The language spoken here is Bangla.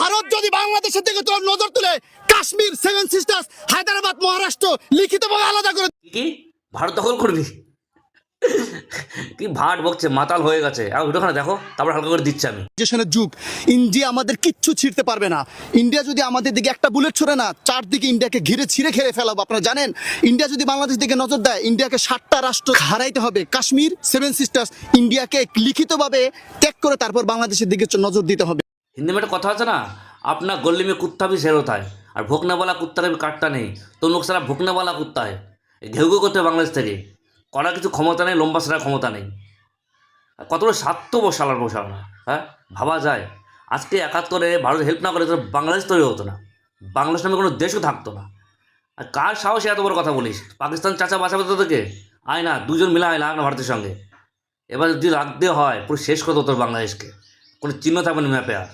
ভারত যদি বাংলাদেশের দিকে তোর নজর তুলে কাশ্মীর, সেভেন সিস্টার্স, হায়দ্রাবাদ, মহারাষ্ট্র লিখিতভাবে আলাদা করে কি ভারত দখল করবি? কি ভাট বকছে, মাতাল হয়ে গেছে। আর ভিডিওখানে দেখো, তারপর হালকা করে দিচ্ছি আমি। দেশের যুগ, ইন্ডিয়া আমাদের কিচ্ছু ছিঁড়তে পারবে না। ইন্ডিয়া যদি আমাদের দিকে একটা বুলেট ছোড়ে না, চারদিকে ইন্ডিয়াকে ঘিরে ছিঁড়ে খেয়ে ফেলাবো। আপনারা জানেন, ইন্ডিয়া যদি বাংলাদেশ দিকে নজর দেয়, ইন্ডিয়াকে 7টা রাষ্ট্র হারাইতে হবে। কাশ্মীর, সেভেন সিস্টার্স, ইন্ডিয়াকে লিখিতভাবে ত্যাগ করে তারপর বাংলাদেশের দিকে নজর দিতে হবে। হিন্দি में একটা কথা আছে না, अपना गली में कुत्ता भी शेर होता है और भोंकने वाला कुत्ता कभी काटता नहीं। तो लोग सारा भोंकने वाला कुत्ता है, ঘেউ ঘেউ করতে হবে বাংলাদেশ থেকে। করার কিছু ক্ষমতা নেই, লম্বা সেরার ক্ষমতা নেই। আর কতটা স্বার্থ বসালার বসাল না, হ্যাঁ ভাবা যায়? আজকে 71-এ ভারত হেল্প না করে তো বাংলাদেশ তৈরি হতো না, বাংলাদেশ নামে কোনো দেশও থাকতো না। আর কার সাহসে এত বড় কথা বলিস? পাকিস্তান চাচা বাঁচাবে তোদেরকে? আয় না, দুজন মিলে আয় লাগ না ভারতের সঙ্গে। এবার যদি রাখতে হয় পুরো শেষ করে তোর বাংলাদেশকে, কোনো চিহ্ন থাকবে না ম্যাপে আর।